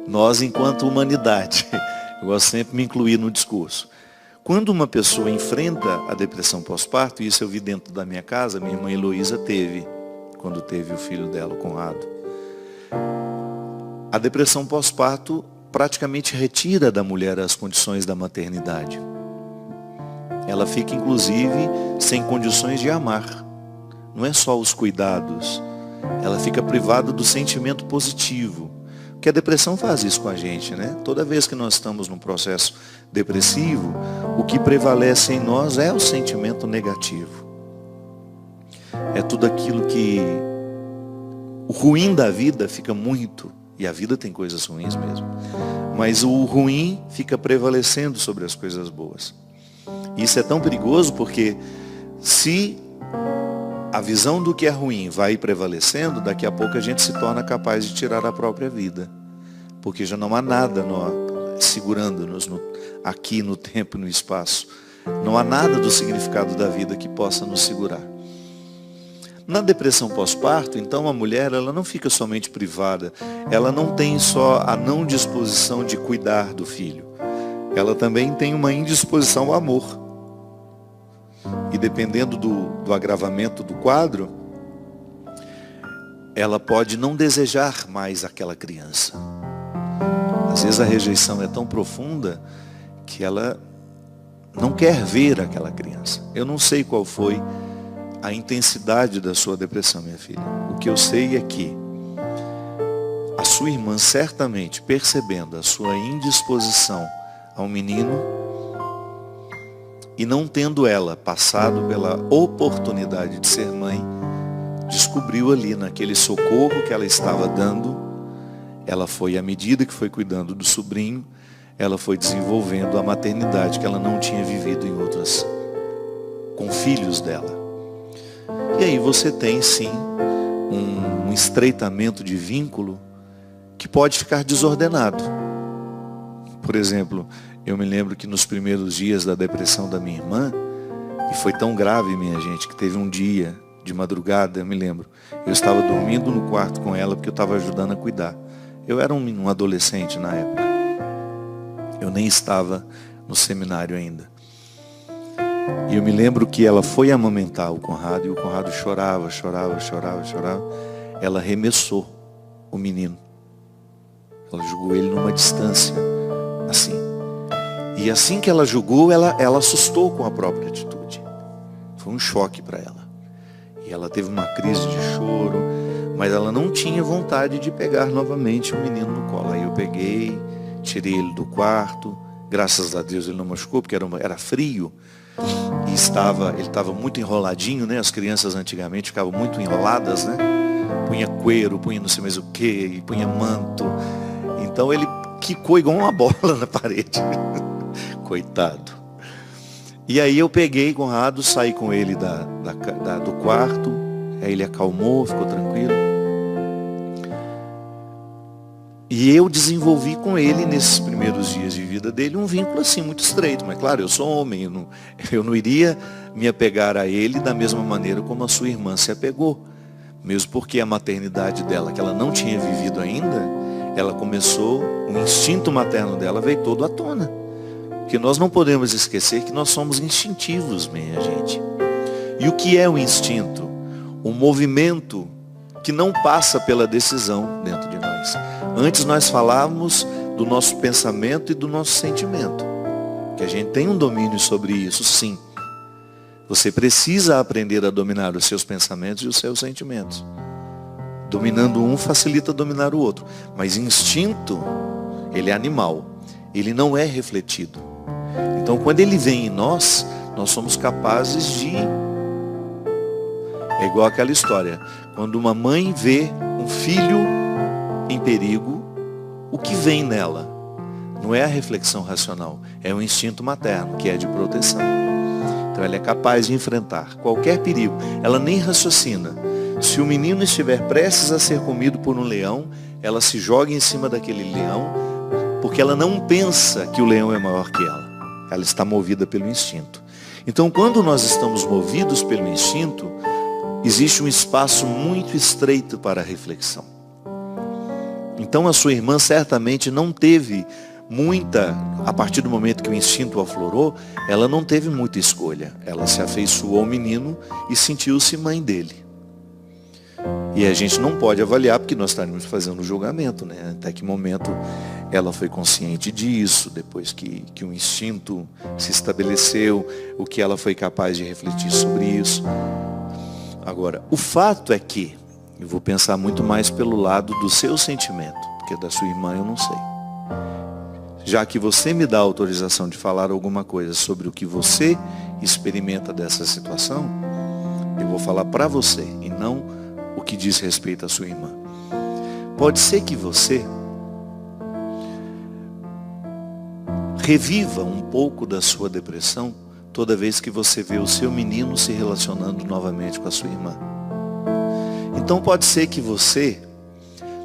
Nós, enquanto humanidade, eu gosto sempre de me incluir no discurso. Quando uma pessoa enfrenta a depressão pós-parto, e isso eu vi dentro da minha casa, minha irmã Heloísa teve, quando teve o filho dela, o Conrado. A depressão pós-parto praticamente retira da mulher as condições da maternidade. Ela fica, inclusive, sem condições de amar. Não é só os cuidados. Ela fica privada do sentimento positivo. Porque a depressão faz isso com a gente, né? Toda vez que nós estamos num processo depressivo, o que prevalece em nós é o sentimento negativo. É tudo aquilo que... O ruim da vida fica muito... E a vida tem coisas ruins mesmo. Mas o ruim fica prevalecendo sobre as coisas boas. Isso é tão perigoso porque se a visão do que é ruim vai prevalecendo, daqui a pouco a gente se torna capaz de tirar a própria vida. Porque já não há nada segurando-nos aqui no tempo e no espaço. Não há nada do significado da vida que possa nos segurar. Na depressão pós-parto, então, a mulher ela não fica somente privada. Ela não tem só a não disposição de cuidar do filho. Ela também tem uma indisposição ao amor. E dependendo do agravamento do quadro, ela pode não desejar mais aquela criança. Às vezes a rejeição é tão profunda que ela não quer ver aquela criança. Eu não sei qual foi a intensidade da sua depressão, minha filha. O que eu sei é que a sua irmã, certamente percebendo a sua indisposição ao menino, e não tendo ela passado pela oportunidade de ser mãe, descobriu ali naquele socorro que ela estava dando, ela foi, à medida que foi cuidando do sobrinho, ela foi desenvolvendo a maternidade que ela não tinha vivido em outras, com filhos dela. E aí você tem sim um estreitamento de vínculo que pode ficar desordenado. Por exemplo, eu me lembro que nos primeiros dias da depressão da minha irmã, e foi tão grave, minha gente, que teve um dia de madrugada, eu me lembro, eu estava dormindo no quarto com ela porque eu estava ajudando a cuidar. Eu era um adolescente na época. Eu nem estava no seminário ainda. E eu me lembro que ela foi amamentar o Conrado, e o Conrado chorava. Ela arremessou o menino. Ela jogou ele numa distância, assim. E assim que ela jogou, ela assustou com a própria atitude. Foi um choque para ela. E ela teve uma crise de choro, mas ela não tinha vontade de pegar novamente o menino no colo. Aí eu peguei, tirei ele do quarto. Graças a Deus ele não machucou, porque era frio. E ele estava muito enroladinho, né? As crianças antigamente ficavam muito enroladas, né? Punha cueiro, punha não sei mais o que, punha manto. Então ele quicou igual uma bola na parede. Coitado. E aí eu peguei Conrado, saí com ele do quarto. Aí ele acalmou, ficou tranquilo. E eu desenvolvi com ele, nesses primeiros dias de vida dele, um vínculo assim muito estreito. Mas claro, eu sou homem, eu não iria me apegar a ele da mesma maneira como a sua irmã se apegou. Mesmo porque a maternidade dela, que ela não tinha vivido ainda, ela começou, o instinto materno dela veio todo à tona. Porque nós não podemos esquecer que nós somos instintivos, minha gente. E o que é o instinto? Um movimento que não passa pela decisão dentro de nós. Antes nós falávamos do nosso pensamento e do nosso sentimento. Que a gente tem um domínio sobre isso, sim. Você precisa aprender a dominar os seus pensamentos e os seus sentimentos. Dominando um facilita dominar o outro. Mas instinto, ele é animal. Ele não é refletido. Então quando ele vem em nós somos capazes de... É igual aquela história. Quando uma mãe vê um filho em perigo, o que vem nela? Não é a reflexão racional, é o instinto materno, que é de proteção. Então ela é capaz de enfrentar qualquer perigo. Ela nem raciocina. Se o menino estiver prestes a ser comido por um leão, ela se joga em cima daquele leão, porque ela não pensa que o leão é maior que ela. Ela está movida pelo instinto. Então quando nós estamos movidos pelo instinto, existe um espaço muito estreito para a reflexão. Então a sua irmã certamente não teve a partir do momento que o instinto aflorou, ela não teve muita escolha. Ela se afeiçoou ao menino e sentiu-se mãe dele. E a gente não pode avaliar, porque nós estaríamos fazendo um julgamento, né? Até que momento ela foi consciente disso, depois que o instinto se estabeleceu, o que ela foi capaz de refletir sobre isso. Agora, o fato é que, eu vou pensar muito mais pelo lado do seu sentimento, porque da sua irmã eu não sei. Já que você me dá autorização de falar alguma coisa sobre o que você experimenta dessa situação, eu vou falar para você e não o que diz respeito à sua irmã. Pode ser que você reviva um pouco da sua depressão toda vez que você vê o seu menino se relacionando novamente com a sua irmã. Então pode ser que você,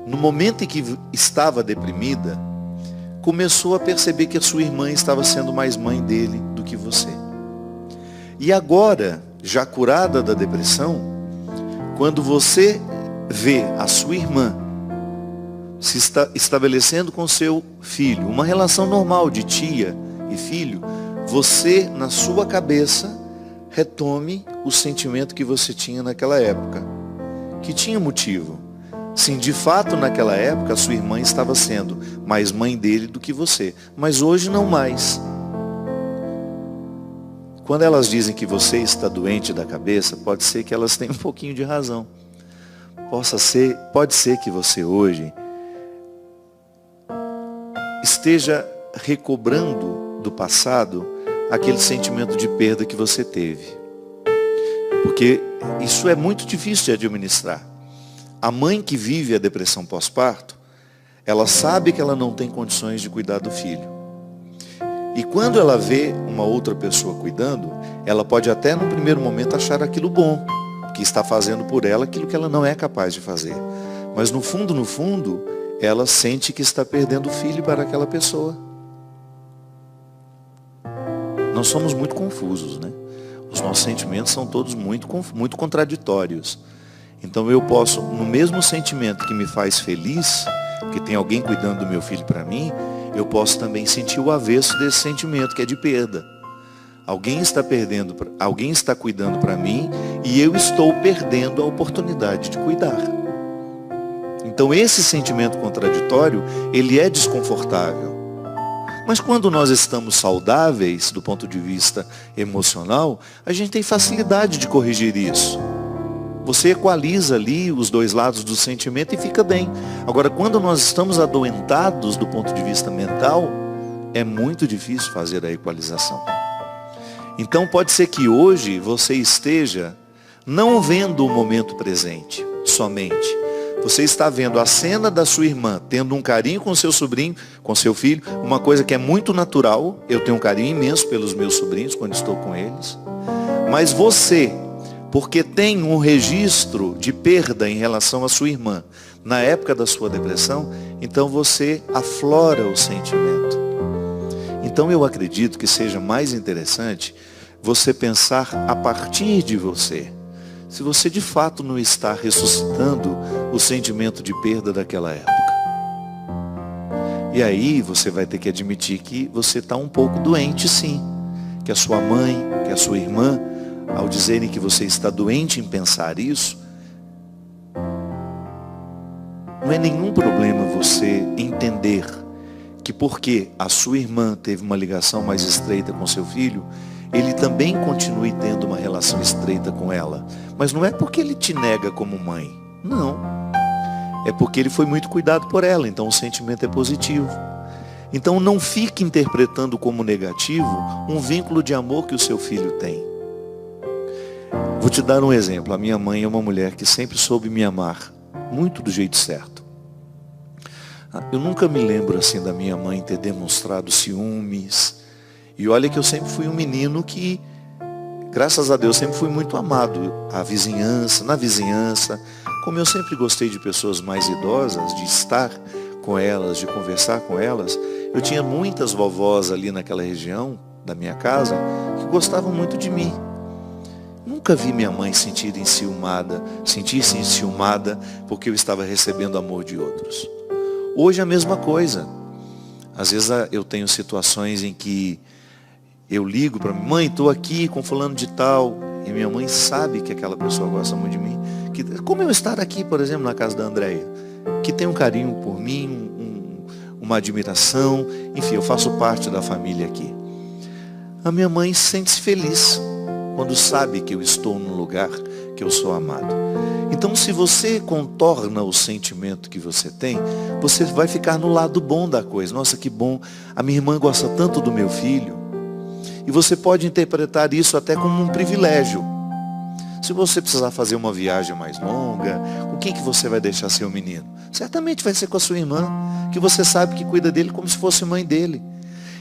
no momento em que estava deprimida, começou a perceber que a sua irmã estava sendo mais mãe dele do que você. E agora, já curada da depressão, quando você vê a sua irmã se estabelecendo com seu filho, uma relação normal de tia e filho, você, na sua cabeça, retome o sentimento que você tinha naquela época, que tinha motivo. Sim, de fato, naquela época, a sua irmã estava sendo mais mãe dele do que você. Mas hoje não mais. Quando elas dizem que você está doente da cabeça, pode ser que elas tenham um pouquinho de razão. Pode ser que você hoje esteja recobrando do passado aquele sentimento de perda que você teve. Porque isso é muito difícil de administrar. A mãe que vive a depressão pós-parto, ela sabe que ela não tem condições de cuidar do filho. E quando ela vê uma outra pessoa cuidando, ela pode até no primeiro momento achar aquilo bom, que está fazendo por ela aquilo que ela não é capaz de fazer. Mas no fundo, ela sente que está perdendo o filho para aquela pessoa. Nós somos muito confusos, né? Os nossos sentimentos são todos muito contraditórios. Então eu posso, no mesmo sentimento que me faz feliz, porque tem alguém cuidando do meu filho para mim, eu posso também sentir o avesso desse sentimento, que é de perda. Alguém está cuidando para mim e eu estou perdendo a oportunidade de cuidar. Então esse sentimento contraditório, ele é desconfortável. Mas quando nós estamos saudáveis do ponto de vista emocional, a gente tem facilidade de corrigir isso. Você equaliza ali os dois lados do sentimento e fica bem. Agora, quando nós estamos adoentados do ponto de vista mental, é muito difícil fazer a equalização. Então pode ser que hoje você esteja não vendo o momento presente somente. Você está vendo a cena da sua irmã tendo um carinho com seu sobrinho, com seu filho, uma coisa que é muito natural. Eu tenho um carinho imenso pelos meus sobrinhos quando estou com eles. Mas você, porque tem um registro de perda em relação à sua irmã, na época da sua depressão, então você aflora o sentimento. Então eu acredito que seja mais interessante você pensar a partir de você. Se você de fato não está ressuscitando o sentimento de perda daquela época. E aí você vai ter que admitir que você está um pouco doente, sim. Que a sua mãe, que a sua irmã, ao dizerem que você está doente em pensar isso, não é nenhum problema você entender que porque a sua irmã teve uma ligação mais estreita com seu filho, ele também continue tendo uma relação estreita com ela. Mas não é porque ele te nega como mãe. Não. É porque ele foi muito cuidado por ela. Então o sentimento é positivo. Então não fique interpretando como negativo um vínculo de amor que o seu filho tem. Vou te dar um exemplo. A minha mãe é uma mulher que sempre soube me amar. Muito do jeito certo. Eu nunca me lembro assim da minha mãe ter demonstrado ciúmes. E olha que eu sempre fui um menino que, graças a Deus, sempre fui muito amado. Na vizinhança, como eu sempre gostei de pessoas mais idosas, de estar com elas, de conversar com elas, eu tinha muitas vovós ali naquela região da minha casa que gostavam muito de mim. Nunca vi minha mãe sentir-se enciumada porque eu estava recebendo amor de outros. Hoje a mesma coisa. Às vezes eu tenho situações em que eu ligo para minha mãe, estou aqui com fulano de tal, e minha mãe sabe que aquela pessoa gosta muito de mim. Como eu estar aqui, por exemplo, na casa da Andréia, que tem um carinho por mim, uma admiração, enfim, eu faço parte da família aqui. A minha mãe sente-se feliz quando sabe que eu estou num lugar que eu sou amado. Então, se você contorna o sentimento que você tem, você vai ficar no lado bom da coisa. Nossa, que bom, a minha irmã gosta tanto do meu filho. E você pode interpretar isso até como um privilégio. Se você precisar fazer uma viagem mais longa, com quem que você vai deixar seu menino? Certamente vai ser com a sua irmã, que você sabe que cuida dele como se fosse mãe dele.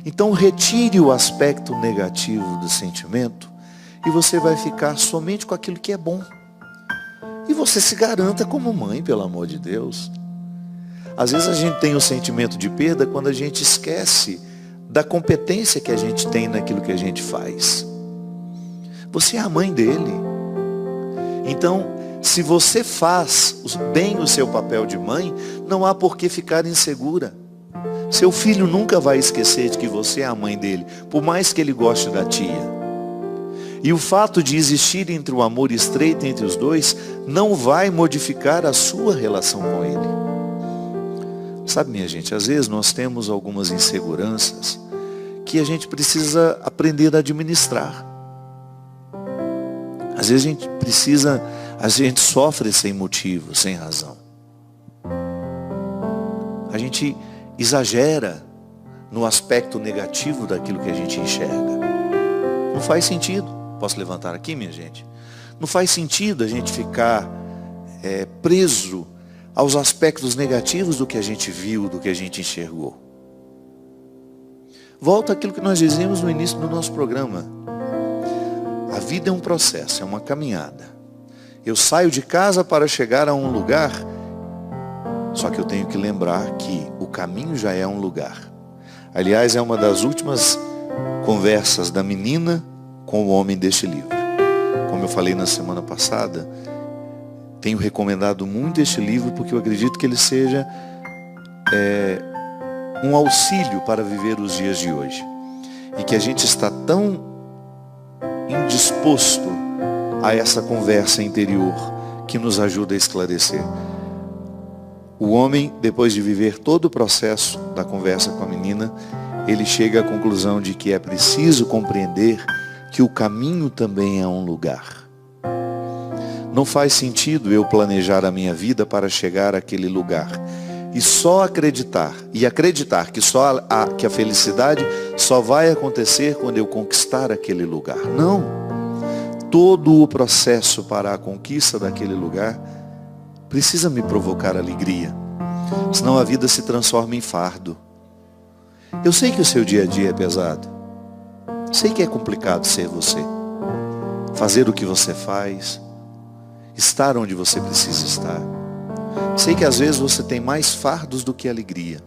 Então retire o aspecto negativo do sentimento e você vai ficar somente com aquilo que é bom. E você se garanta como mãe, pelo amor de Deus. Às vezes a gente tem o sentimento de perda quando a gente esquece da competência que a gente tem naquilo que a gente faz. Você é a mãe dele. Então, se você faz bem o seu papel de mãe, não há por que ficar insegura. Seu filho nunca vai esquecer de que você é a mãe dele, por mais que ele goste da tia. E o fato de existir entre o amor estreito entre os dois, não vai modificar a sua relação com ele. Sabe, minha gente, às vezes nós temos algumas inseguranças que a gente precisa aprender a administrar. Às vezes a gente sofre sem motivo, sem razão. A gente exagera no aspecto negativo daquilo que a gente enxerga. Não faz sentido. Posso levantar aqui, minha gente? Não faz sentido a gente ficar preso aos aspectos negativos do que a gente viu, do que a gente enxergou. Volta àquilo que nós dizíamos no início do nosso programa. A vida é um processo, é uma caminhada. Eu saio de casa para chegar a um lugar, só que eu tenho que lembrar que o caminho já é um lugar. Aliás, é uma das últimas conversas da menina com o homem deste livro. Como eu falei na semana passada, tenho recomendado muito este livro porque eu acredito que ele seja um auxílio para viver os dias de hoje. E que a gente está tão indisposto a essa conversa interior que nos ajuda a esclarecer. O homem, depois de viver todo o processo da conversa com a menina, ele chega à conclusão de que é preciso compreender que o caminho também é um lugar. Não faz sentido eu planejar a minha vida para chegar àquele lugar e só acreditar que a felicidade só vai acontecer quando eu conquistar aquele lugar. Não. Todo o processo para a conquista daquele lugar precisa me provocar alegria, senão a vida se transforma em fardo. Eu sei que o seu dia a dia é pesado. Sei que é complicado ser você. Fazer o que você faz. Estar onde você precisa estar. Sei que às vezes você tem mais fardos do que alegria.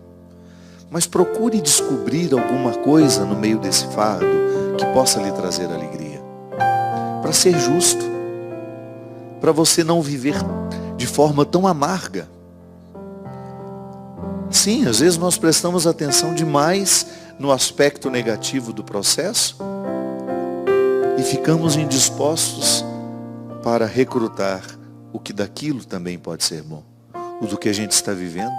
Mas procure descobrir alguma coisa no meio desse fardo que possa lhe trazer alegria. Para ser justo. Para você não viver de forma tão amarga. Sim, às vezes nós prestamos atenção demais no aspecto negativo do processo e ficamos indispostos para recrutar o que daquilo também pode ser bom, o do que a gente está vivendo.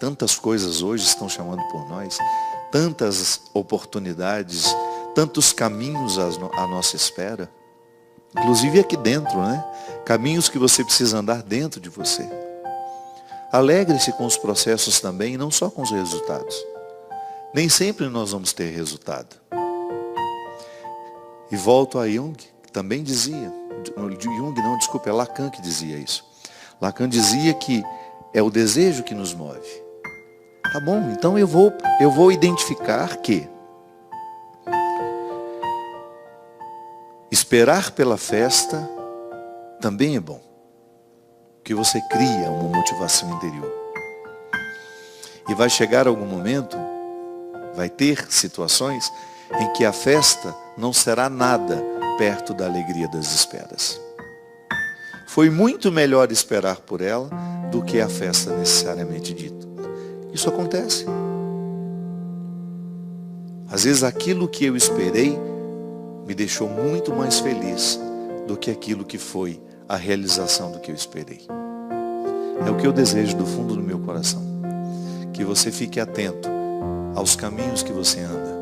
Tantas coisas hoje estão chamando por nós, tantas oportunidades, tantos caminhos à nossa espera, inclusive aqui dentro, né? Caminhos que você precisa andar dentro de você. Alegre-se com os processos também, e não só com os resultados. Nem sempre nós vamos ter resultado. E volto a Jung, que também dizia, é Lacan que dizia isso. Lacan dizia que é o desejo que nos move. Tá bom, então eu vou identificar que esperar pela festa também é bom. Que você cria uma motivação interior. E vai chegar algum momento, vai ter situações em que a festa não será nada perto da alegria das esperas. Foi muito melhor esperar por ela do que a festa necessariamente dita. Isso acontece. Às vezes aquilo que eu esperei me deixou muito mais feliz do que aquilo que foi a realização do que eu esperei. É o que eu desejo do fundo do meu coração. Que você fique atento aos caminhos que você anda.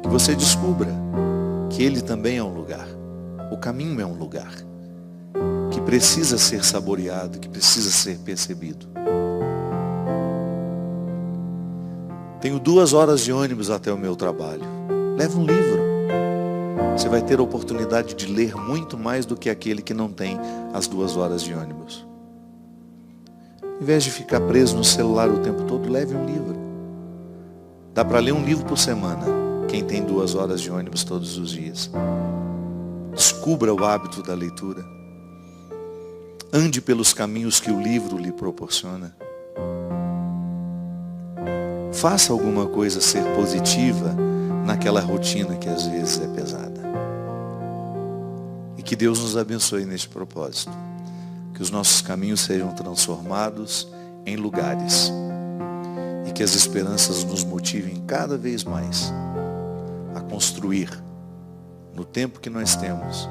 Que você descubra que ele também é um lugar. O caminho é um lugar. Que precisa ser saboreado, que precisa ser percebido. Tenho 2 horas de ônibus até o meu trabalho. Leve um livro. Você vai ter a oportunidade de ler muito mais do que aquele que não tem as 2 horas de ônibus. Em vez de ficar preso no celular o tempo todo, leve um livro. Dá para ler um livro por semana, quem tem 2 horas de ônibus todos os dias. Descubra o hábito da leitura. Ande pelos caminhos que o livro lhe proporciona. Faça alguma coisa ser positiva naquela rotina que às vezes é pesada. E que Deus nos abençoe neste propósito. Que os nossos caminhos sejam transformados em lugares. E que as esperanças nos motivem cada vez mais a construir, no tempo que nós temos,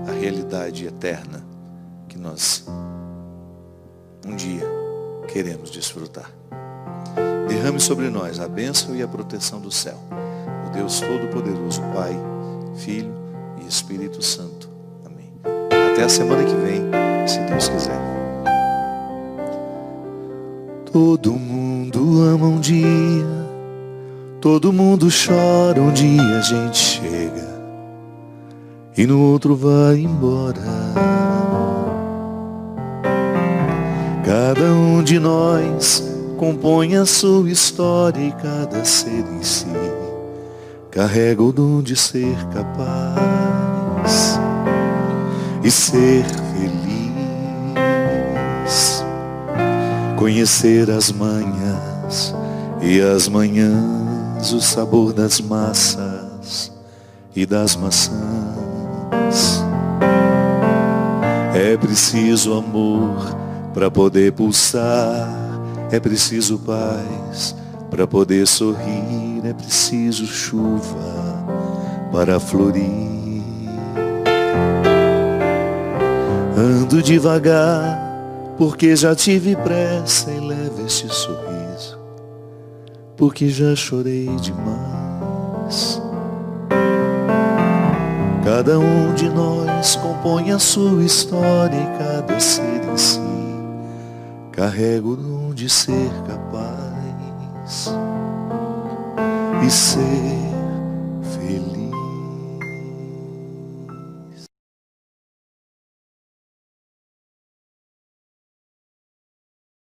a realidade eterna que nós um dia queremos desfrutar. Derrame sobre nós a bênção e a proteção do céu. O Deus Todo-Poderoso, Pai, Filho e Espírito Santo. Amém. Até a semana que vem, se Deus quiser. Todo mundo ama um dia, todo mundo chora um dia a gente chega e no outro vai embora. Cada um de nós compõe a sua história e cada ser em si carrega o dom de ser capaz e ser feliz. Conhecer as manhas e as manhãs, o sabor das massas e das maçãs. É preciso amor para poder pulsar É preciso paz para poder sorrir, é preciso chuva para florir. Ando devagar, porque já tive pressa e levo este sorriso, porque já chorei demais. Cada um de nós compõe a sua história e cada ser em si carrega o dom de ser capaz. E sei